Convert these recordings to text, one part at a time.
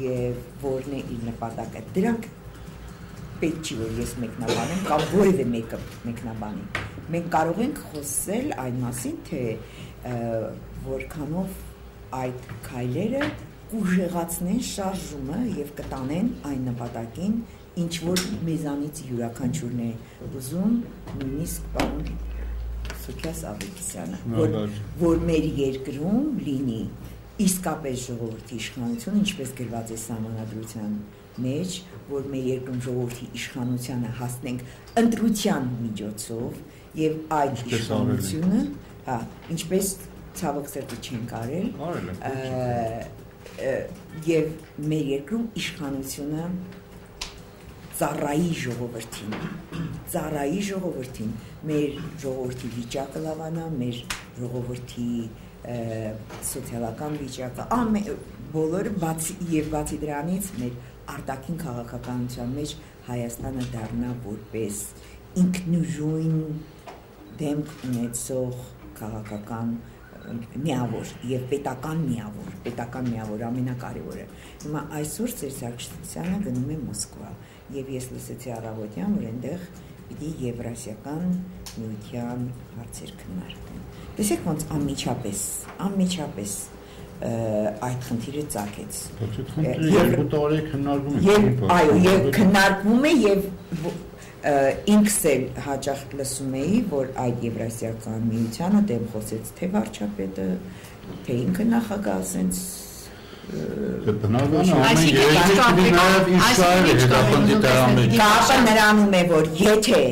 եւ որն է իր նպատակը։ Դրանք պետք չի որ ես մեկնաբանեմ կամ որևէ մեկը մեկնաբանի։ Մենք կարող ենք խոսել այն մասին, թե որքանով այդ քայլերը կուժեղացնեն շարժումը եւ կտանեն այն նպատակին, ինչ որ մեզանից յուրաքանչյուրն է ուզում, նույնիսկ պարոն Սոքիաս Ավետիսյանը, որ մեր երկրում լինի իսկապես ժողովրդի իշխանություն, ինչպես գրված է Սահմանադրության մեջ, որ մեր երկրում ժողովրդի իշխանությանը հասնենք ընտրության միջոցով եւ այդ իշխանությունը, ինչպես ցավոք սրտի չենք արել, եւ մեր երկրում իշխանությունը ծառայի ժողովրդին, մեր ժողովրդի վիճակը լավանա, մեր ժողովրդի սոցիալական վիճակը, բոլորը բացի դրանից մեր արտաքին քաղաքականության մեջ Հայաստանը դառնա որպես ինքնուրույն դեմք ունեցող քաղաքական միավոր եւ պետական միավոր ամենակարևորը։ Հիմա այսօր Սերժ Սարգսյանը գնում է Մոսկվա եւ ես լսեցի առավոտյան, որ այնտեղ պիտի Եվրասիական միության հարցեր քննարկվեն։ Տեսեք ոնց անմիջապես այդ խնդիրը ծագեց։ Երկու տարի քննարկվում է։ Այո, եւ քննարկվում է եւ ինքս էլ հաճախ լսում էի, որ այդ Եվրասիական միությանը դեմ խոսեց թե վարչապետը, թե ինքը նախագահ, ասենց կապը նրանում է, որ եթե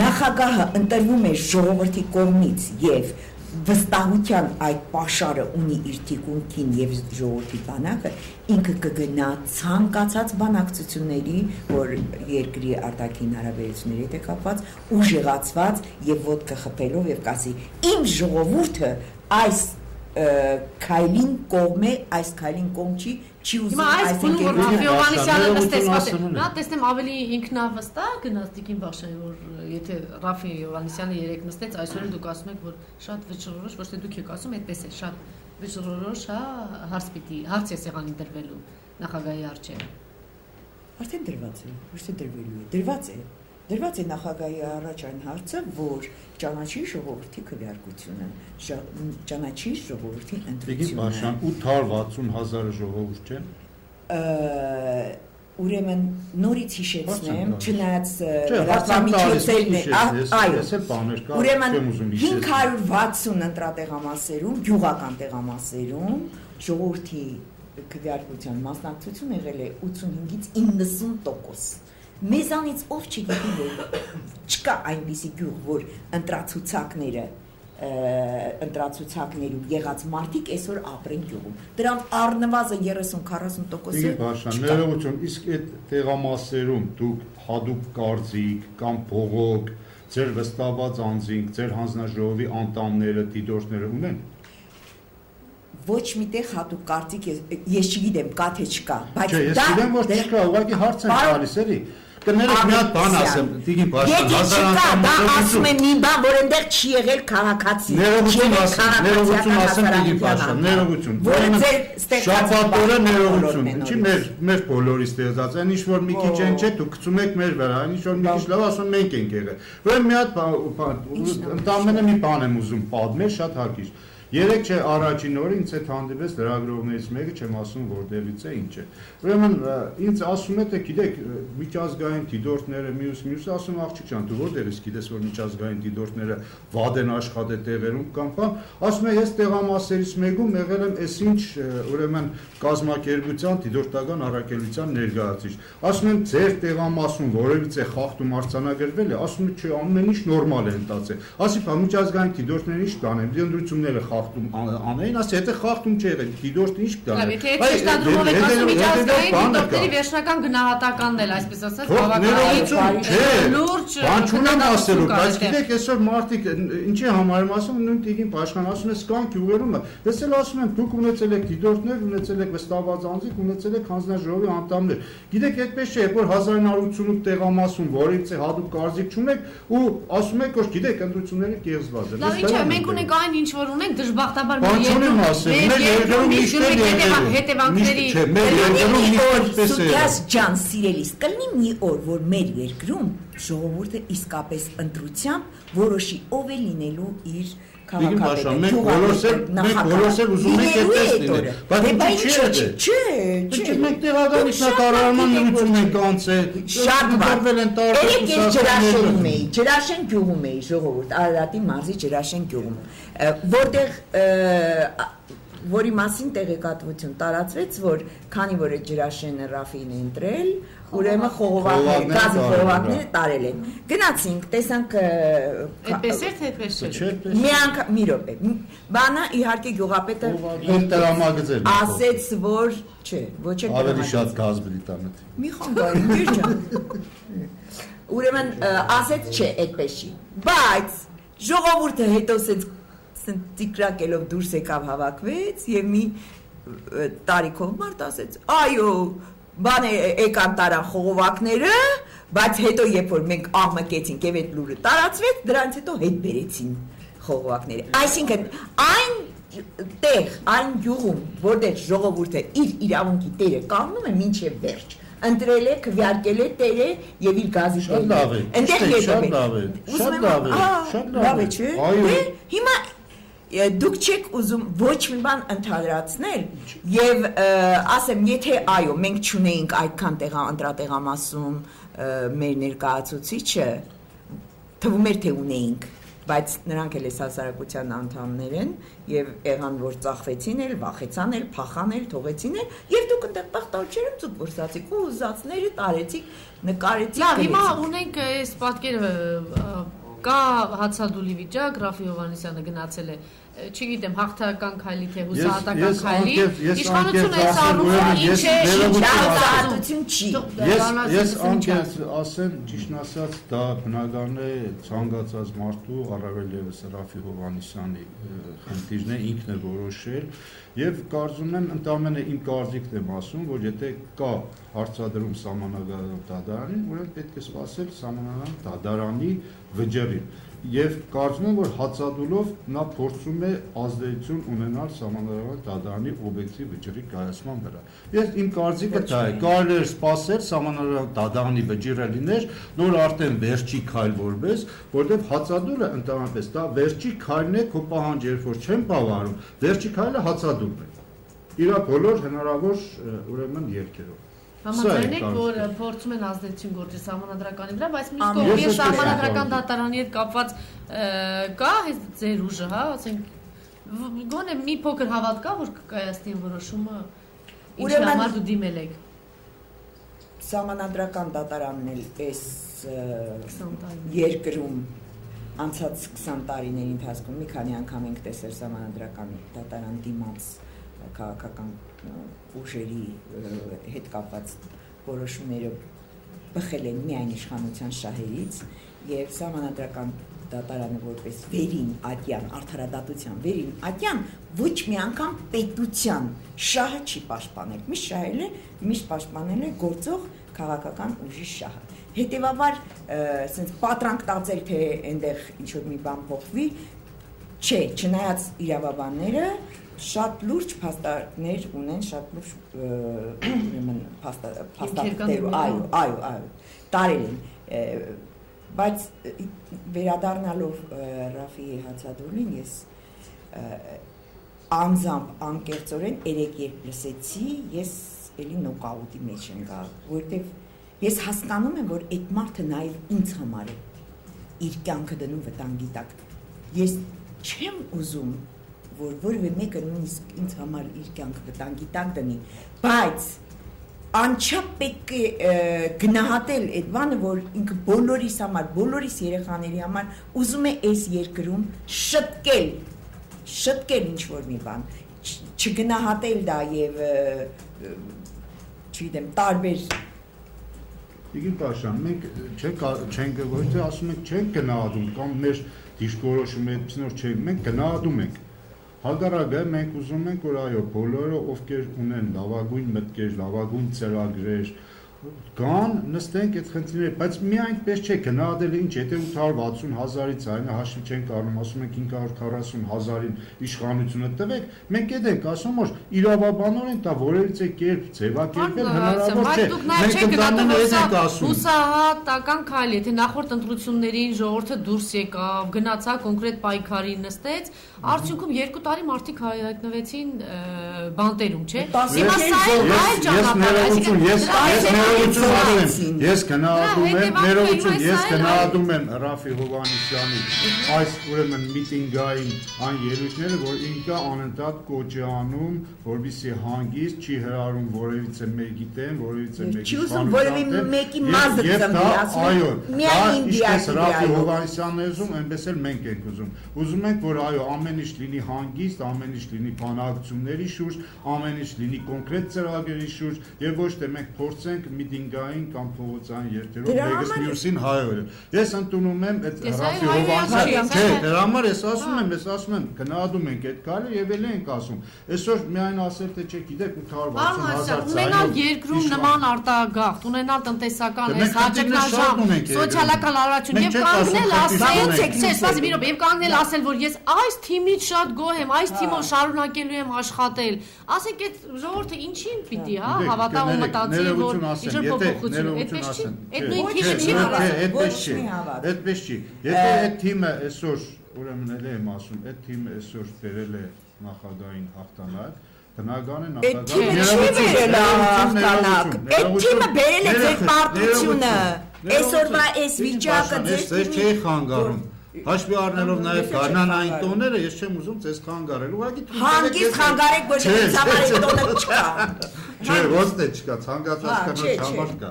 նախագահը ընտրվում է ժողովրդի կողմից եւ վստահության այդ պաշարը ունի իր թիկունքին եւ ժողովրդի բանակը, ինքը կգնա ցանկացած բանակցությունների, որ երկրի արտաքին հարաբերությունների հետ է կապված, ուժեղացված եւ ոտքը խփելով եւ կասի իմ ժողովուրդը այս քայլին կողմ է, այս քայլին կողմ չի ուզում այս Ռաֆի Հովհաննիսյանը նստեցված է։ Նա տեսնեմ ավելի ինքնավստահ գնաց Տիկին Բախշյանի, որ եթե Ռաֆի Հովհաննիսյանը երեք նստեց, այսօր էլ դուք ասում եք, որ շատ վճռորոշ, ոչ թե դուք եք ասում, այդպես է, շատ վճռորոշ, հարց է սեղանին դրվելու նախագահի առջև։ Արդեն դրված է, ոչ թե դրվելու է, դրված է նախագահի առաջ այն հարցը, որ ճանաչի ժողովրդի քվեարկությունը, ճանաչի ժողովրդի ընտրությունը։ 860,000 ժողովուրդ չէ։ Ուրեմն նորից հիշեցնեմ, չնայած լրատվամիջոցներն է, ուրեմն 560 ընտրատեղամասերում, գյուղական տեղամասերում ժողովրդի քվեարկության մասնակցություն եղել է 85-ից 90%։ Մեզանից ով չգիտի, որ չկա այնպիսի գյուղ, որ ընտրացուցակներում եղած մարդիկ այսօր ապրեն գյուղում։ Դրանք առնվազն 30-40%-ը ներողություն, իսկ այդ տեղամասերում դուք հատուկ կարծիք կամ փողոք, ձեր վստահված անձինք, ձեր հանձնաժողովի անդամները, դիտորդները ունեն։ Ոչ միտեղ հատուկ կարծիք ես չգիտեմ, կա թե չկա, բայց ես գիտեմ, որ չկա, ուղղակի հարց եմ տալիս, էլի։ Կներեք մի հատ բան ասեմ, Տիկին Բաշյան, դա ասում եմ մի բան, որ այնտեղ չի եղել քաղաքացի։ Ներողություն ասեմ, Տիկին Բաշյան, ներողություն։ Շաբաթօրը ներողություն, ինչի մեր բոլորի ստեղծած, այն ինչ որ մի քիչ են չէ, դուք գցում եք մեր վրա, այն ինչ որ մի քիչ լավ ասում մենք ենք եղել։ Ուրեմն մի հատ ընդամենը մի բան եմ ուզում պատմել, շատ հակիր։ Երեք չէ առաջին օրը ինձ հետ հանդիպեց լրագրողներից մեկը, չեմ ասում որտեղից է, ինչ է։ Ուրեմն ինձ ասում է, թե գիտեք, միջազգային դիտորդները մյուսը ասում աղջիկ ջան, դու որտեղից գիտես, որ միջազգային դիտորդները վատ են աշխատել տեղերում կամ բան, ասում է ես տեղամասերից մեկում եղել եմ այսինչ, ուրեմն կազմակերպության դիտորդական առաքելության ներկայացուցիչ։ Ասում եմ ձեր տեղամասում որևիցե խախտում արձանագրվել է, ասում է չէ, ամեն ինչ նորմալ է ընթացել։ Ասի, բա միջազգային դիտորդները ինչ կանեն, դինդրությունները խախտում անեին, ասի, եթե խախտում չի եղել, դիտորդը ինչ կտա։ Եթե շեշտադրում եք ասում միջազգային դիտորդների վերջնական գնահատականն էլ, այսպես ասած, բավականին լուրջ բան չունեմ ասելու, բայց գիտեք, այսօր մարդիկ ինչի համար եմ ասում, նույն Տիկին Բաշյան ասում է սկան գյուղերում, ես էլ ասում եմ, դուք ունեցել եք դիտորդներ, ունեցել եք վստահված անձինք, ունեցել եք հանձնաժողովի անդամներ։ Գիտեք, այդպես չէ, որ 1988 տեղամասում որից է հատուկ կարծիք չունեք ու ասում եք, որ գիտեք, ընտրությունները կեղծված են։ Լավ, ինչ է, մենք ունենք այն ինչ որ ունենք, դժբախտաբար մեր երկրում միշտ հետևանքների Սուքյաս ջան սիրելիս կլինի մի օր որ մեր երկրում ժողովուրդը իսկապես ընտրությամբ որոշի ով է լինելու իր քաղաքապետը մենք բոլորս էլ ուզում ենք այդպես լինել բայց չէ մենք տեղական ինքնակառավարման նորություն ենք անցել շատ բան Ջրաշեն գյուղում էի ժողովուրդ Արարատի մարզի Ջրաշեն գյուղում որտեղ որի մասին տեղեկատվություն տարածվեց որ քանի որ Ջրաշենը Ռաֆին է ընտրել ուրեմն խողովակները տարել են գնացինք տեսանք այդպես էր թե այդպես չէ մի անգամ մի րոպե բանը իհարկե գյուղապետը դրամագծեր ասեց որ չէ ոչ է ավելի շատ գազ բլի տանը մի խանգարի ինձ ջան ուրեմն ասեց չէ այդպես չի բայց ժողովուրդը հետո ծիկրակելով դուրս եկավ հավաքվեց եւ մի տարիքով մարդ ասեց այո բան եկան տարան խողովակները բայց հետո երբ որ մենք աղմկեցինք եւ այդ լուրը տարածվեց դրանից հետո հետ բերեցին խողովակները այսինքն այն գյուղում որտեղ ժողովուրդը իր իրավունքի տերը կանգնում է մինչեւ վերջ ընտրել է, քվեարկել է տերը եւ իր գազի տերը։ Այնտեղ շատ լավ է, չէ՞։ Հիմա դուք չեք ուզում ոչ մի բան ընդհանրացնել եւ ասեմ, եթե այո, մենք չունեինք այդքան ընտրատեղամասում մեր ներկայացուցիչը, թվում էր թե ունեինք, բայց նրանք էլ հասարակության անդամներ են եւ եղան որ ծախվեցին էլ, վախեցան էլ, փախան էլ, թողեցին էլ եւ դուք այնտեղ բախտաուչերում ծուկ որսացիք ու ուզածները տարեցիք, նկարեցիք։ Լավ, հիմա ունենք այս պատկերը կա հացադուլի վիճակ, Ռաֆի Հովհաննիսյանը գնացել է չգիտեմ հաղթական քայլի թե հուսահատական քայլի իշխանությունը այս առումով ինչ է հուսահատություն չի ես անկեղծ ասեմ ճիշտ ասած դա բնական է ցանկացած մարդու առավել եւս Ռաֆի Հովհաննիսյանի խնդիրն է ինքն է որոշել եւ կարծում եմ ընդամենը իմ կարծիքն եմ ասում որ եթե կա հարցադրում սահմանադրական դատարանին ուրեմն պետք է սպասել սահմանադրական դատարանի վճռին Եվ կարծում եմ, որ հացադուլով նա փորձում է ազդեցություն ունենալ սահմանադրական դատարանի օբյեկտիվ վճռի կայացման վրա։ Ես իմ կարծիքը դա է, կարելի է սպասել սահմանադրական դատարանի վճիռը լիներ, նոր արդեն վերջի քայլ որպես, որտեղ հացադուլը ընդհանրապես դա վերջի քայլն է, քո պահանջը երբ որ չեն բավարարում, վերջի քայլը հացադուլն է։ Իր բոլոր հնարավոր ուրեմն երկերով։ Համաձայն եք, որ փորձում են ազդեցություն գործել սահմանադրականի վրա, բայց մյուս կողմից սահմանադրական դատարանի հետ կապված կա ձեր ուժը, հա, ասենք գոնե մի փոքր հավատ կա, որ կկայացնի որոշումը, ինչ համար դու դիմել եք։ Սահմանադրական դատարանն էլ այս երկրում անցած 20 տարիների ընթացքում մի քանի անգամ ենք տեսել սահմանադրական դատարան դիմաց քաղաքական ուժերի հետ կապված որոշումները բխել են միայն իշխանության շահերից եւ սահմանադրական դատարանը որպես վերին ատյան արդարադատության վերին ատյան ոչ մի անգամ պետության շահը չի պաշտպանել միշտ պաշտպանել է գործող քաղաքական ուժի շահը հետեւաբար ասենց պատրանք տածել թե այնտեղ ինչ որ մի բան փոխվի չէ չնայած իրավաբանները շատ լուրջ փաստարկներ ունեն, շատ լուրջ ուրեմն փաստարկներ, այո, տարել են, բայց վերադառնալով Ռաֆիի հացադուլին ես անձամբ անկեղծորեն երեք երբ լսեցի, ես էլի նոկաուտի մեջ եմ գալ, որովհետև ես հասկանում եմ, որ այդ մարդը նաև ինձ համար է իր կյանքը դնում վտանգի տակ, ես չեմ ուզում որ որևէ մեկը նույնիսկ ինձ համար իր կյանքը վտանգի տակ դնի, բայց անչափ պետք է գնահատել այդ բանը, որ ինքը բոլորիս համար, բոլորիս երեխաների համար ուզում է այս երկրում շտկել ինչ-որ մի բան, չգնահատել դա եւ չգիտեմ, տարբեր Իգին Պաշյան, մենք չենք ոչ թե ասում ենք չենք գնահատում կամ մեր դիրքորոշումը այդպեսնոր չենք, մենք գնահատում ենք Հակառակը մենք ուզում ենք, որ այո, բոլորը ովքեր ունեն լավագույն մտքեր, լավագույն ծրագրեր, Կան նստենք այդ խնդիրները, բայց մի այնպես չէ գնահատել ինչ, եթե 860,000-ից այնը հաշվի չենք առնում, ասում ենք 540,000-ին իշխանությունը տվեք, մենք այդ ենք ասում, որ իրավաբանորեն դա որևիցե կերպ ձևակերպել հնարավոր չէ։ Մենք ընդամենը այդ ենք ասում։ Հուսահատական քայլ, եթե նախորդ ընտրություններին ժողովուրդը դուրս եկավ, գնացա կոնկրետ պայքարի նստեց, արդյունքում 2 տարի մարդիկ հայտնվեցին բանտերում, չէ։ Հիմա սա այլ ճանապարհ է, Ես գնահատում եմ Ռաֆի Հովհաննիսյանի այս ուրեմն միտինգային այն ելույթները, որ ինքը անընդհատ կոչ է անում, որպեսզի հանգիստ չի հրարում որևիցե մեկի դեմ, որևիցե մեկի ինչպես Ռաֆի Հովհաննիսյանն է ուզում, այնպես էլ մենք ենք ուզում։ Ուզում ենք, որ այո, ամեն ինչ լինի հանգիստ, ամեն ինչ լինի բանակցությունների շուրջ, ամեն ինչ լինի կոնկրետ ծրագրերի շուրջ, եւ ոչ թե մենք փորձենք միտինգային կամ փողոցային երթերով մեկս մյուսին հայորը։ Ես ընդունում եմ այդ Ռաֆի Հովհաննիսյանի, չէ, դրա համար ես ասում եմ, գնահատում ենք այդ քայլը եւ էլ ենք ասում։ Այսօր միայն ասել թե չէ, գիտեք 860,000 ունենալ երկրում նման արտագաղթ, ունենալ տնտեսական այս հաջողնաժամ, սոցիալական հարաբերություն եւ կանգնել ասել, չէ, սպասի մի րոպե, եւ կանգնել ասել, որ ես այս թիմից շատ գոհ եմ, այս թիմով շարունակելու եմ աշխատել։ Ասեք այդ ժողովուրդը ինչին պիտի, հա, հավատա ու մտածի, որ ինչ-որ փոփոխություն, այդպես չի։ Այդ նույն թիմը չի հավատա։ Այդպես չի։ Եթե այդ թիմը այսօր, ուրեմն էլ եմ ասում, այդ թիմը այսօր բերել է նախագահային հաղթանակ, բնական է նախագահը այդ թիմը բերել է ձեր պարտությունը, այսօրվա այս վիճակը ձեզ չէի խանգարում։ Հաշվի առնելով նաև գարնանային տոները, ես չեմ ուզում ձեզ խանգարել։ Ուղղակի հանգիստ խանգարեք, ոչ թե ինձ համար այդ տոնը չկա։ Չէ, ոչ թե չկա, ցանկացած կանոց համար կա։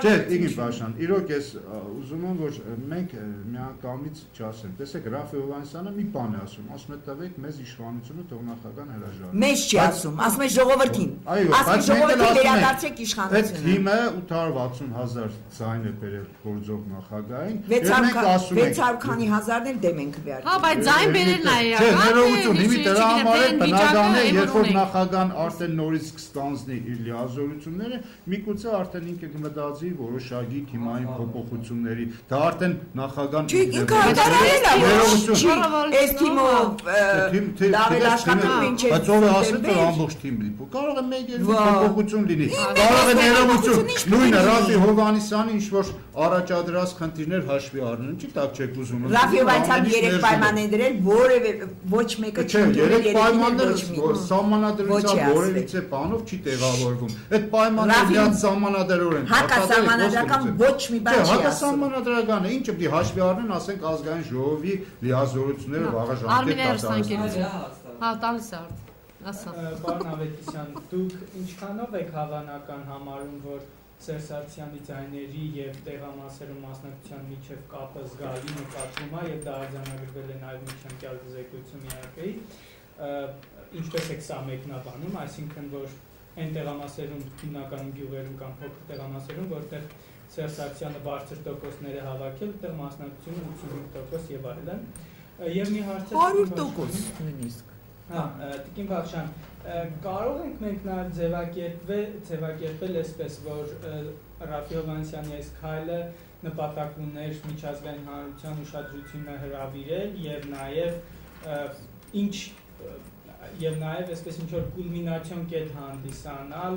Չէ, Տիգին Պաշյան, իրոք ես ուզում եմ, որ մենք միանգամից չասենք։ Տեսեք, Ռաֆի Հովհաննիսյանը մի բան է ասում է տվեք մեզ իշխանությունը թող նախագահան հրաժարվի։ Մեզ չի ասում, ասում է ժողովրդին։ Ասում ժողովրդին վերադարձեք իշխանությունը։ Այդ թիմը 860,000 ձայն է բերել գործող նախագահային, եւ 600 քանի հազարն էլ դեմ ենք վերցրել։ Հա, բայց ձայն բերելն է իրական։ Չէ, ներողություն, իմի դրա համար է բնական է, երբ որ նախագահան արդեն նորից կստանձնի իր լիազորությունները, միգուցե արդեն ինքը կմտածի որոշակի թիմային փոփոխությունների։ Դա արդեն նախագահան ինքը հայտարարել է, որ այս թիմով լավ աշխատում ինչ է։ Բայց ով է ասել, որ ամբողջ թիմն է։ Կարող է մեկ-երկու փոփոխություն լինի։ Կարող է ներողություն, նույնը Ռաֆի Հովհաննիսյանի ինչ որ առաջադրած խնդիրներ հաշվի առնեն, չի տակ չեք ուզում։ Ռաֆի Հովհաննիսյանը 3 պայման է դրել, որևէ ոչ մեկը չի դրել 3 պայմաններ, սահմանադրության որևիցե բանով չի տեղավորվում։ Այդ պայմանները միած սահմանադրոր են։ Հակասահմանադրական ոչ մի բան չի ասում։ Հակասահմանադրական է, ինչը պիտի հաշվի առնեն, ասենք ազգային ժողովի լիազորությունները վաղ ժամկետ Հա, տալիս է արդ։ Ասա։ Պարոն Ավետիսյան, դուք ինչքանով եք հավանական համարում, որ Սերժ Սարգսյանի ձայների եւ տեղամասերում մասնակցության միջև կապը զգալի նկատվում է եւ դա արձանագրվել է նաեւ միջանկյալ զեկույցում ԵԱԿ-ի, ինչպես եք սա մեկնաբանում, այսինքն որ այն տեղամասերում հիմնականում գյուղերում կամ փոքր տեղամասերում, որտեղ Սերժ Սարգսյանը բարձր տոկոսներ է հավաքել, այդտեղ մասնակցությունը 85% եւ այլն։ Եվ մի հարց է 100% նույնիսկ։ Հա, Տիկին Բախշյան, կարող ենք մենք նաև ձևակերպել այսպես, որ Ռաֆի Հովհաննիսյանի այս քայլը նպատակ ուներ միջազգային հանրության ուշադրությունը հրավիրել եւ նաեւ այսպես ինչ որ կուլմինացիոն կետ հանդիսանալ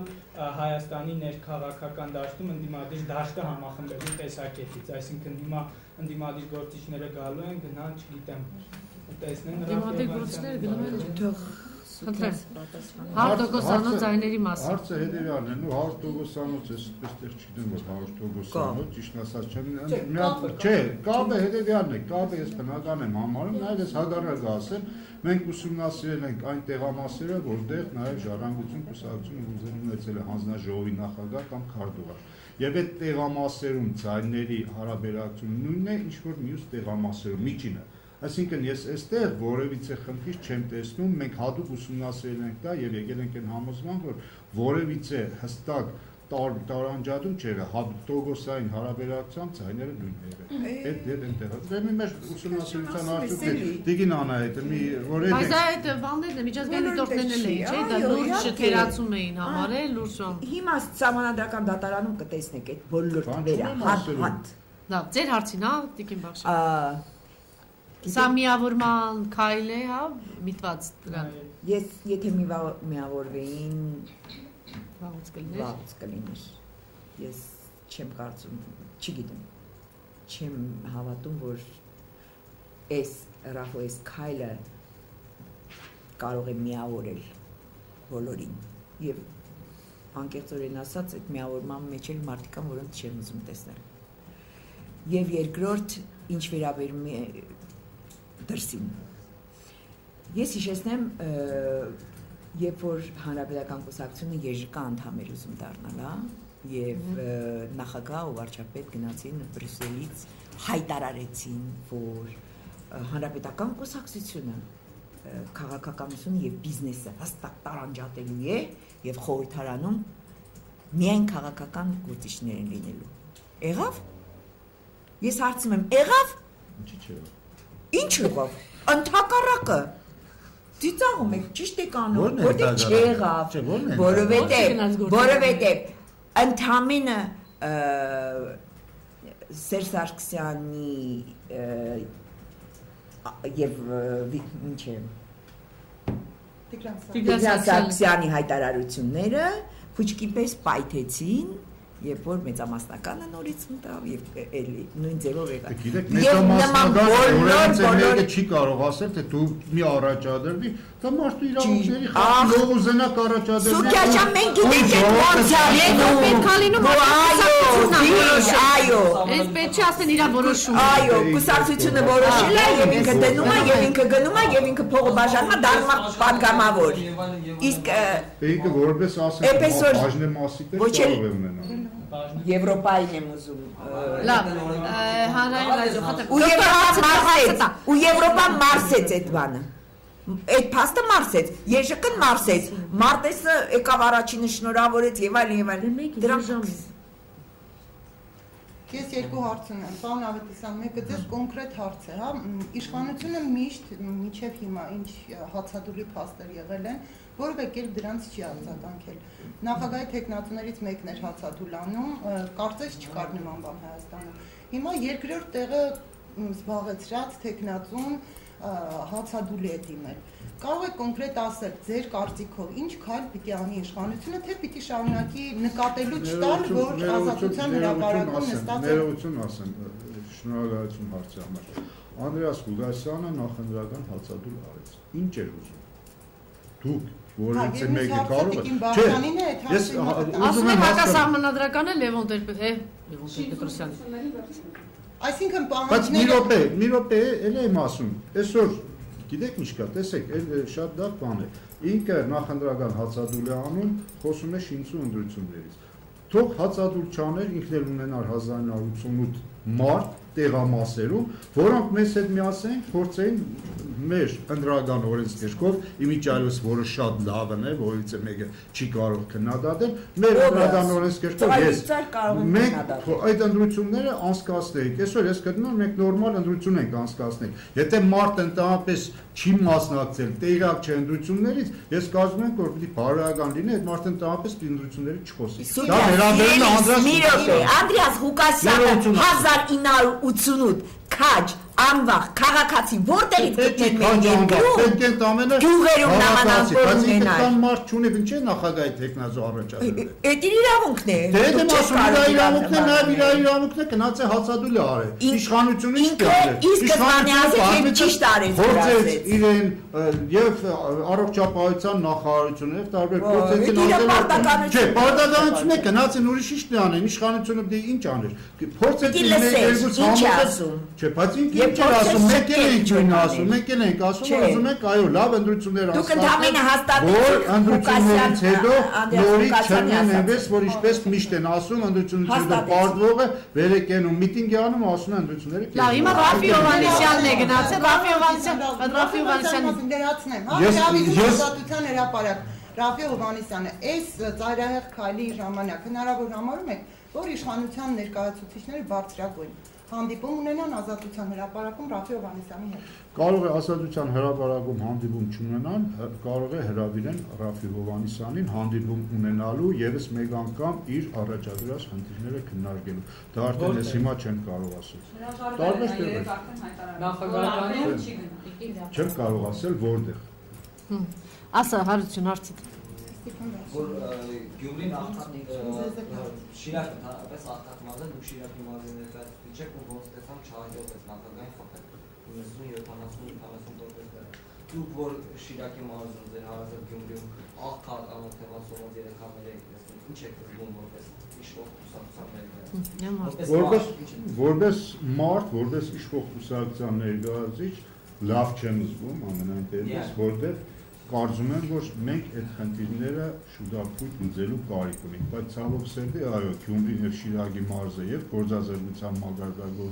Հայաստանի ներքաղաքական դաշտում ընդդիմադիր դաշտը համախմբելու տեսակետից, այսինքն հիմա ընդդիմադիր գործիչները գալու են գնան, չգիտեմ, տեսնեն Ռաֆի գործիչները գնում են Խնդրեմ, 100%-անոց ձայների մասին։ Հարցը հետևյալն է, 100%-անոց է, այստեղ չգիտեմ, որ 100%-անոց, ճիշտ ասած չեմ, չէ, կապը հետևյալն է, կապը ես բնական եմ համարում, նաև ես հակառակը ասեմ, մենք ուսումնասիրել ենք այն տեղամասերը, որտեղ նաև Ժառանգություն կուսակցությունը ունեցել է հանձնաժողովի նախագահ կամ քարտուղար։ Եվ այդ տեղամասերում ձայների հարաբերակցությունը նույնն է, ինչ որ մյուս տեղամասերում միջինը։ Այսինքն ես այստեղ որևիցե խնդիր չեմ տեսնում, մենք հատուկ ուսումնասիրել ենք դա եւ եկել ենք այն համոզման, որ որևիցե հստակ տարանջատում չեղա, տոգոսային հարաբերակցությամբ ցայները նույնն եղել։ Այդ այնտեղ։ Դե մի մեր ուսումնասիրության արդյունքը Տիգին Անահետը մի որ Բայց այդ բաններն է միջազգային դիտորդներն էլ էին, չէ՞, դա լուրջ թերացում էին համարել, լուրջ։ Հիմա սահմանադրական դատարանում կտեսնեք այդ բոլոր թվերը հատ։ Լավ, ձեր հարցին, հա, Տիկին Բախշյան։ Սա միավորման քայլ է, հա, միտված դրան։ Ես եթե միավորվեին վաղուց կլիներ։ Ես չեմ կարծում, չգիտեմ։ Չեմ հավատում, որ այս քայլը կարող է միավորել բոլորին։ Եվ անկեղծորեն ասած, այդ միավորման մեջ էլ մարդիկ կան, որոնց չեմ ուզում տեսնել։ Եվ երկրորդ, ինչ վերաբերում է դրսին։ Ես հիշեցնեմ, երբ որ Հանրապետական կուսակցությունը ԵԺԿ անդամ էր ուզում դառնալ, եւ նախագահ ու վարչապետ գնացին Բրյուսելից հայտարարեցին, որ Հանրապետական կուսակցությունը քաղաքականությունը եւ բիզնեսը հստակ տարանջատելու է եւ խորհրդարանում միայն քաղաքական գործիչներ են լինելու։ Եղավ։ Ես հարցնում եմ, եղավ։ Ինչի՞ չէ։ Ինչ եղավ։ Ընդհակառակը ծիծաղում եք, ճիշտ եք անում, որտեղ չեղավ, որովհետև ընդհանրապես Սերժ Սարգսյանի եւ ինչ է Տիգրան Սարգսյանի հայտարարությունները փուչկի պես պայթեցին, երբ որ մեծամասնականը նորից մտավ եւ էլի նույն ձևով եկա։ Գիտեք, մեծամասնականը չի կարող ասել, թե դու մի առաջադրվի, դա մարդու իրավունքների խախտող ուզենակ առաջադրվի։ Սուկյաշան մենք գիտենք այո, այս պետք չի ասեն իր որոշումը։ Այո, կուսակցությունը որոշել է եւ ինքը դնում է եւ ինքը գնում է եւ ինքը փողը բաժանում է դառնում է պատգամավոր։ Իսկ ինքը որպես ասել բաժնեմասիկ է կարող է ունենալ։ Եվրոպային եմ ուզում։ Լավ, հանրային ռադիո ու Եվրոպան մարսեց այդ բանը։ Այդ փաստը մարսեց, ԵԺԿ-ն մարսեց, Մարտեսը եկավ առաջինը շնորհավորեց եւ այլն։ Դրանք Ես երկու հարց ունեմ, պարոն Ավետիսյան, մեկը ձեզ կոնկրետ հարց է, հա, իշխանությունը միշտ մինչև հիմա ինչ հացադուլի փաստեր եղել են, որևէ կերպ դրանց չի արձագանքել։ Նախագահի թեկնածուներից մեկն էր հացադուլանում, կարծես չկար նման բան Հայաստանում։ Հիմա երկրորդ տեղը զբաղեցրած թեկնածուն հացադուլի է դիմել։ Կարող եք կոնկրետ ասել, ձեր կարծիքով ինչ քայլ պիտի անի իշխանությունը, թե պիտի շարունակի նկատելու չտալ, որ ազատության հրապարակում նստած է։ Ներողություն ասեմ, շնորհակալություն հարցի համար։ Անդրեաս Ղուգասյանը նախընտրական հացադուլ արեց։ Ինչ էր ուզում։ Դուք որից մեկը կարող է։ Ես ասում եմ հակասահմանադրական է Լևոն Տեր-Պետրոսյանի։ Այսինքն բայց մի րոպե էլ եմ ասում, այսօր գիտեք ինչ կա, տեսեք, շատ լավ բան է։ Ինքը նախընտրական հացադուլ է անում, խոսում է շինծու ընտրություններից։ Թող հացադուլ չաներ, ինքն էլ ունենար 1988 մարտ տեղամասերում, որոնք մեզ հետ միասին փորձեին մեր ընդրական օրենսգրքով իմիջիալոց, որը շատ լավն է, որից է մեկը չի կարող քննադատել, մեր ընդրական օրենսգրքով մենք այդ ընտրությունները անցկացնենք։ Այսօր ես գտնում եմ մենք նորմալ ընտրություն ենք անցկացնել։ Եթե մարդը ընդհանրապես չի մասնակցել տեղակ չէ ընտրություններից, ես կարծում եմ, որ պիտի բարոյական լինի, այդ մարդը ընդհանրապես ընտրություններից չխոսի։ Դա վերաբերում է Անդրեաս Ղուգասյանը 1988 քաջ անվախ քաղաքացի որտեղից գտնել մեր երկրում գյուղերում նամանանքոր ունենալ բայց մարդ չունի ինչ է նախագահի տեխնազո առաջադրել այդ իր իրավունքն է դե ասում իր իրավունքն է նաև իր իրավունքն է գնաց է հացադուլ է արել իշխանությունը ինչ կարել իշխանությունը ճիշտ արեց փորձեց իրեն եւ առողջապահության նախարարությունը եւ տարբեր փորձեցին ասել չէ պարտականություն է գնացին ուրիշ ինչ անել իշխանությունը դե ինչ աներ փորձեցին երկուս համոզել չէ բայց ինչ է ասում մեկ էլ ասում մեկ էլ ենք ասում որ ուզում եք այո լավ ընտրություններ դուք ընդհանրապես հաստատեք որ ընտրություններից հետո նորից չնայես որ ինչպես միշտ են ասում ընտրությունից հետո պարտվողը վեր է կենում միտինգ է անում ասում են ընտրությունները լավ հիմա Ռաֆի Հովհաննիսյանն է գնացել Ռաֆի Հովհաննիսյանը դերացնեմ հա ազատության հրապարակ Ռաֆի Հովհաննիսյանը այս ծայրահեղ քայլի ժամանակ հնարավոր համարում եք, որ իշխանության ներկայացուցիչները բարձրագույն հանդիպում ունենան Ազատության հրապարակում Ռաֆի Հովհաննիսյանի հետ։ Կարող է Ազատության հրապարակում հանդիպում չունենան, կարող է հրավիրեն Ռաֆի Հովհաննիսյանին հանդիպում ունենալու եւս մեկ անգամ իր առաջադրած խնդիրները քննարկելու։ Դա արդեն ես հիմա չեմ կարող ասել։ Տարբեր չեմ կարող ասել որտեղ։ Ասա հարություն հարցը։ Որ Գյումրին Շիրակը պես աղքատմազ է, դուք Շիրակի մարզի ներկայացուցիչ եք ու ոնց տեսամ չհաջող եք նախագահային խփել 90-70% դուք որ Շիրակի մարզում ձեր հարազատ Գյումրիում աղքատ անօթևացողած երեխաներ եք տեսնում, ինչ եք զգում որպես իշխող կուսակցության ներկայացուցիչ։ Որպես մարդ, որպես իշխող կուսակցության ներկայացուցիչ լավ չեմ զգում ամենայն դեպս, որտեղ կարծում եմ, որ մենք այդ խնդիրները շուտապույտ լուծելու կարիք ունենք, բայց ցավոք սերդի, այո, Գյումրին եւ Շիրակի մարզը եւ գործազրկության մակարդակով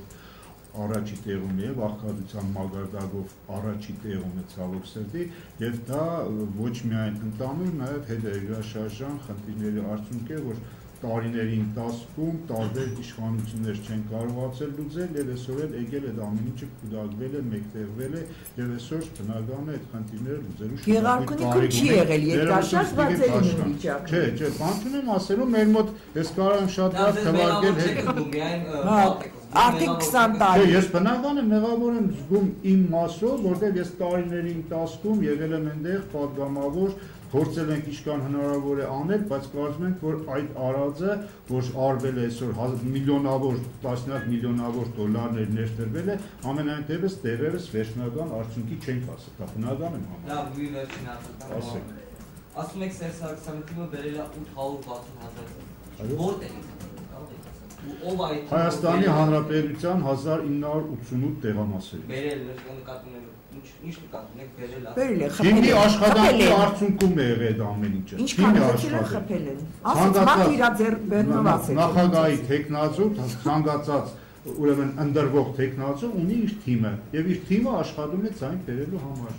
առաջի տեղում է եւ աղքատության մակարդակով առաջի տեղում է ցավոք սերդի եւ դա ոչ միայն ընդամուր, նաեւ հետերգրաշարժան խնդիրների արդյունք է, որ տարիների ընթացքում տարբեր իշխանություններ չեն կարողացել լուծել եւ այսօր էլ եկել այդ ամեն ինչը կուտակվել է, մեկտեղվել է եւ այսօր բնական է այդ խնդիրները լուծելու Գեղարքունիքում չի եղել երկրաշարժ, բայց էլ είναι վիճակը։ Չէ, բան չունեմ ասելու, մեր մոտ ես կարող եմ շատ լավ թվարկել հետ։ Արդեն 20 տարի։ Ես բնական եմ մեղավոր եմ զգում իմ մասով, որտեղ ես տարիների ընթացքում եղել եմ այնտեղ պատգամավոր, փորձել ենք ինչքան հնարավոր է անել, բայց կարծում ենք, որ այդ արածը, որ արվել է այսօր միլիոնավոր, տասնյակ միլիոնավոր դոլարներ ներդրվել է, ամենայն դեպս դեռևս վերջնական արդյունքի չենք հասել, դա բնական եմ համարում։ Լավ, մի վերջին հարցը։ Ասում եք Սերժ Սարգսյանի թիմը բերել է 860,000 որտեղ է։ Հայաստանի Հանրապետության 1988 տեղամասեր։ Բերել նկատում եմ ինչ նկատում եք բերել է։ Բերել է, խփել է։ Աշխատանքի արդյունքում է եղել այդ ամեն ինչը։ Ինչքան խփել են։ Ասած մատ իրա ձեր բեռնված է։ Նախագահի տեխնացու, ցանկացած ուրեմն ընդրվող տեխնացու ունի իր թիմը եւ իր թիմը աշխատում է ցայն բերելու համար։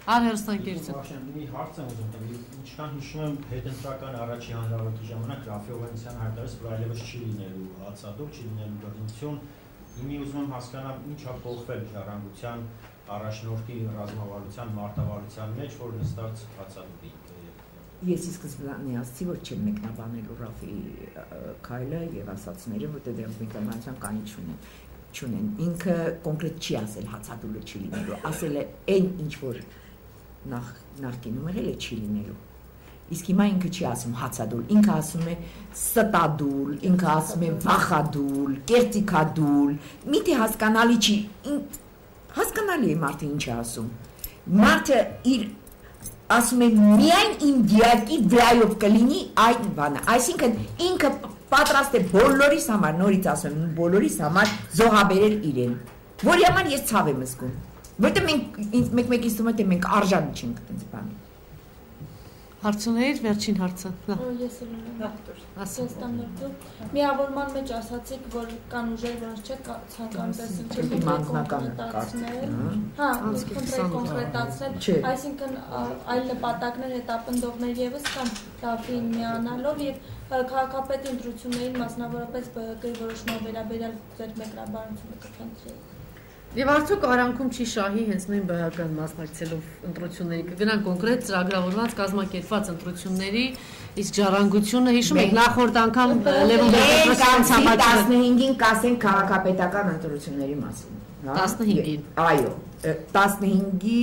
Արհերստանկերություն։ Մի հարց եմ ուզում տալ, ինչքան հիշում եմ հետընտրական առաջի հանրահավաքի ժամանակ Ռաֆի Հովհաննիսյանը հայտարարեց, որ այլևս չի լինելու հացադուլ, չի լինելու բռնություն։ Իմի ուզում եմ հասկանալ ինչ է փոխվել ժառանգության առաջնորդի ռազմավարության մարտավարության մեջ, որ նստած հացադուլի։ Ես ի սկզբանե ասացի, որ չեմ մեկնաբանելու Ռաֆի քայլը եւ ասացները, որտեղ դեռ մեկնաբանության կանի չունեն։ Ինքը կոնկրետ չի ասել հացադուլը չի լինելու, ասել է այն ինչ որ նախկինում եղել է չի լինելու։ Իսկ հիմա ինքը չի ասում հացադուլ, ինքը ասում է ստադուլ, ինքը ասում է վախադուլ, կերտիկադուլ, միթե հասկանալի չի, հասկանալի է մարդը ինչ է ասում։ Մարդը իր ասում է միայն իմ դիակի վրայով կլինի այդ բանը, այսինքն ինքը պատրաստ է բոլորիս համար, նորից ասում եմ, բոլորիս համար զոհաբերել իրեն, որի համար ես ցավ եմ զգում, որտեղ մենք մեկ-մեկից թվում է, թե մենք արժանի չենք այդպես բանի։ Հարցուներ, վերջին հարցը։ Ես էլ ունեմ։ Ասաստանորդու միավորման մեջ ասացիք, որ կան ուժեր, որոնց չեք ցանկանում տեսնել, կոնկրետացնել։ Հա, կոնկրետացնել, այսինքն այլ նպատակներ, հետապնդողներ եւս կան լավին միանալով եւ քաղաքապետի ընտրություններին մասնավորապես ԲՀԿ-ի որոշման վերաբերյալ ձեր մեկնաբանությունը կխնդրեի։ Եվ արդյոք արանքում չի շահի հենց նույն ԲՀԿ-ն մասնակցելով ընտրությունների, կգնան կոնկրետ ծրագրավորված կազմակերպված ընտրությունների, իսկ ժառանգությունը հիշում եք նախորդ անգամ Լևոն Տեր-Պետրոսյանի 15-ին կասեն քաղաքապետական ընտրությունների մասին, հա? 15-ին։ Այո, 15-ի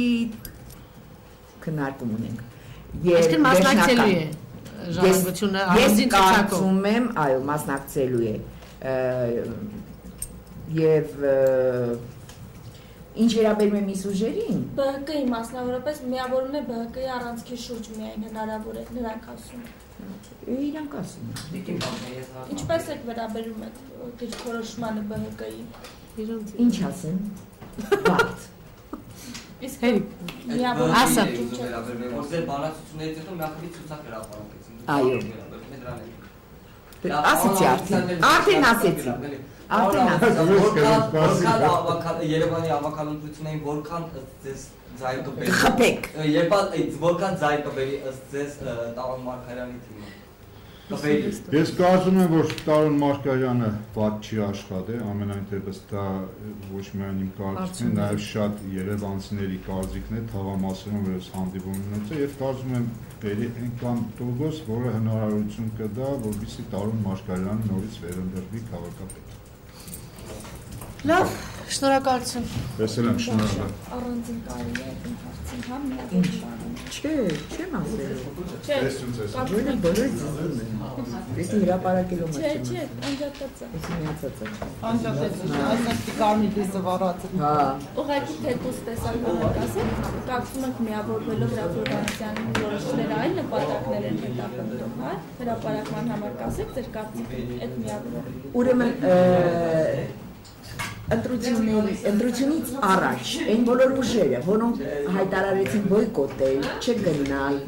քննարկում ունենք։ Այսինքն մասնակցելու է ժառանգությունը առանձին ցուցակով։ Ես կարծում եմ, այո, մասնակցելու է։ Եվ ինչ վերաբերում է միս ուժերին, ԲՀԿ-ի մասնավորապես միավորում է ԲՀԿ-ի առանցքի շուրջ միայն հնարավոր է նրանք ասում։ Իրանք ասում են։ Ինչպես եք վերաբերում եք դիրքորոշմանը ԲՀԿ-ի։ Ինչ ասեն։ Բաց։ Իսկ միավոր ասա։ Որ ձեր բանացություններից հետո նախկին ցուցակ հրապարակեցին։ Այո։ Ասեցի արդեն ասեցի։ Երևանի ավականություններին որքան ձեզ ձայն կբերի։ Խփեք։ Երբ որքան ձայն կբերի ըստ ձեզ Տարոն Մարգարյանի թիմը։ Ես կարծում եմ, որ Տարոն Մարգարյանը վատ չի աշխատել, ամենայն դեպս դա ոչ միայն իմ կարծիքն է, նաև շատ երևանցիների կարծիքն է, թաղամասերում ես հանդիպում ունեցել եւ կարծում եմ բերի այնքան տոկոս, որը հնարավորություն կտա, որպեսզի Տարոն Մարգարյանը նորից վերընտրվի քաղաքապետ։ Լավ, շնորհակալություն։ Եսել եմ շնորհակալ։ Առանձին կարելի է հարցին համ միավորում։ Չէ, չեմ ասել։ Չէ, Բոլորը զզվում են։ Ես հրապարակելու Չէ, չէ, անջատած է։ Ես միացած եմ։ Անջատած է, այսինքն կարմիրի զվարած է։ Հա։ Ուղղակի թեկուզ տեսական արկասը, կարծում ենք միավորվելով Հրապարակյանի որոշները այլ նպատակներ են հետապնդում, հա, հրապարակման համար կասեք ձեր կարծիքը այդ միավորը։ Ուրեմն ընտրությունից առաջ այն բոլոր ուժերը, որոնք հայտարարեցին բոյկոտել, չգնալ,